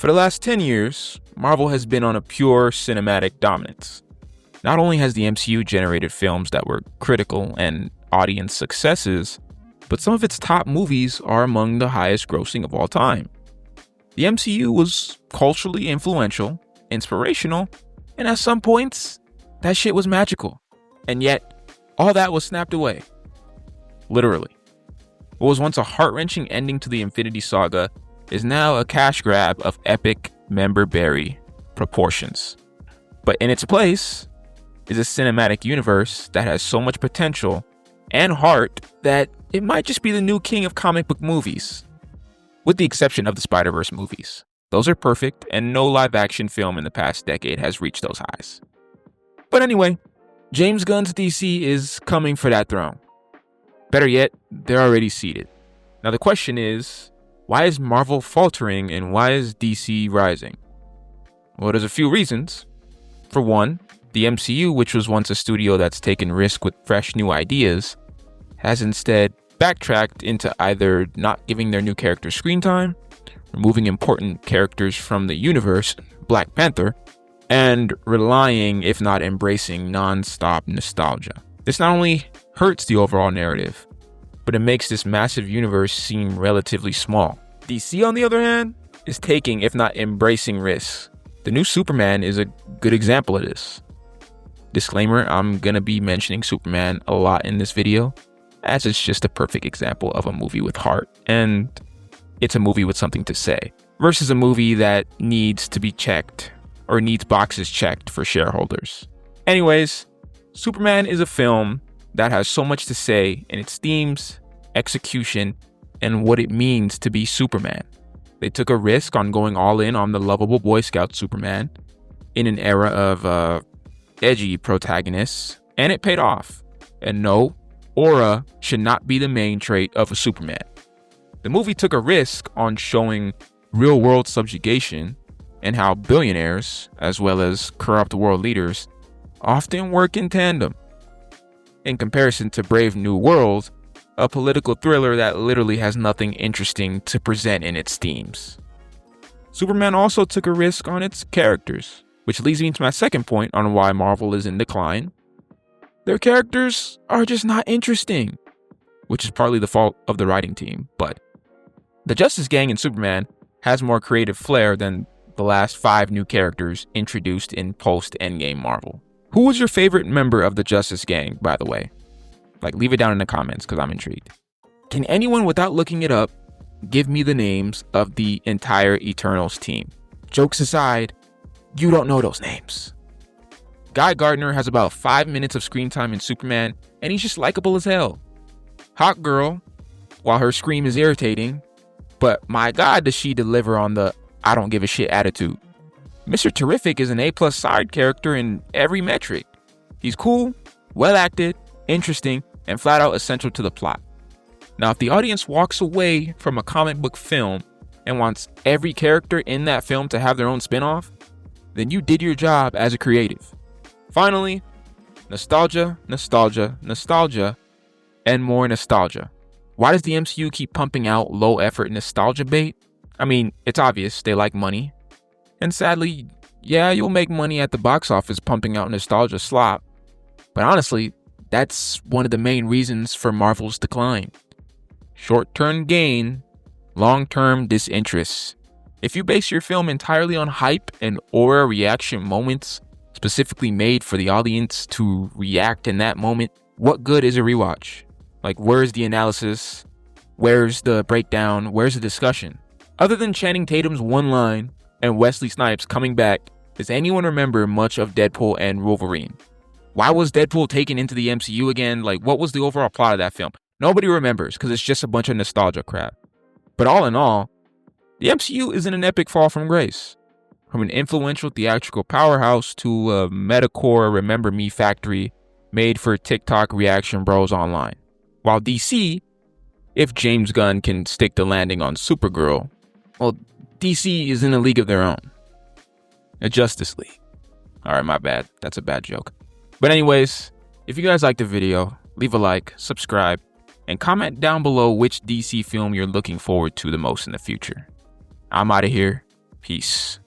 For the last 10 years, Marvel has been on a pure cinematic dominance. Not only has the MCU generated films that were critical and audience successes, but some of its top movies are among the highest grossing of all time. The MCU was culturally influential, inspirational, and at some points, that shit was magical. And yet, all that was snapped away. Literally. What was once a heart-wrenching ending to the Infinity Saga is now a cash grab of epic member-berry proportions. But in its place is a cinematic universe that has so much potential and heart that it might just be the new king of comic book movies. With the exception of the Spider-Verse movies. Those are perfect, and no live-action film in the past decade has reached those highs. But anyway, James Gunn's DC is coming for that throne. Better yet, they're already seated. Now the question is, why is Marvel faltering and why is DC rising? Well, there's a few reasons. For one, the MCU, which was once a studio that's taken risk with fresh new ideas, has instead backtracked into either not giving their new characters screen time, removing important characters from the universe, Black Panther, and relying, if not embracing, non-stop nostalgia. This not only hurts the overall narrative, but it makes this massive universe seem relatively small. DC, on the other hand, is taking, if not embracing, risks. The new Superman is a good example of this. Disclaimer, I'm gonna be mentioning Superman a lot in this video, as it's just a perfect example of a movie with heart, and it's a movie with something to say, versus a movie that needs to be checked, or needs boxes checked for shareholders. Anyways, Superman is a film that has so much to say in its themes, execution, and what it means to be Superman. They took a risk on going all in on the lovable Boy Scout Superman in an era of edgy protagonists, and it paid off. And no, aura should not be the main trait of a Superman. The movie took a risk on showing real-world subjugation and how billionaires, as well as corrupt world leaders, often work in tandem. In comparison to Brave New World, a political thriller that literally has nothing interesting to present in its themes. Superman also took a risk on its characters, which leads me to my second point on why Marvel is in decline. Their characters are just not interesting, which is partly the fault of the writing team, but the Justice Gang in Superman has more creative flair than the last 5 new characters introduced in post-Endgame Marvel. Who was your favorite member of the Justice Gang, by the way? Leave it down in the comments because I'm intrigued. Can anyone, without looking it up, give me the names of the entire Eternals team? Jokes aside, you don't know those names. Guy Gardner has about 5 minutes of screen time in Superman, and he's just likable as hell. Hawk Girl, while her scream is irritating, but my God, does she deliver on the I don't give a shit attitude. Mr. Terrific is an A+ side character in every metric. He's cool, well acted, interesting, and flat out essential to the plot. Now, if the audience walks away from a comic book film and wants every character in that film to have their own spin-off, then you did your job as a creative. Finally, nostalgia, nostalgia, nostalgia, and more nostalgia. Why does the MCU keep pumping out low-effort nostalgia bait? I mean, it's obvious, they like money. And sadly, yeah, you'll make money at the box office pumping out nostalgia slop. But honestly, that's one of the main reasons for Marvel's decline. Short-term gain, long-term disinterest. If you base your film entirely on hype and aura reaction moments, specifically made for the audience to react in that moment, what good is a rewatch? Where's the analysis? Where's the breakdown? Where's the discussion? Other than Channing Tatum's one line and Wesley Snipes coming back, does anyone remember much of Deadpool and Wolverine? Why was Deadpool taken into the MCU again? What was the overall plot of that film? Nobody remembers because it's just a bunch of nostalgia crap. But all in all, the MCU is in an epic fall from grace. From an influential theatrical powerhouse to a metacore remember me factory made for TikTok reaction bros online. While DC, if James Gunn can stick the landing on Supergirl, well, DC is in a league of their own. A Justice League. Alright, my bad. That's a bad joke. But anyways, if you guys liked the video, leave a like, subscribe, and comment down below which DC film you're looking forward to the most in the future. I'm out of here. Peace.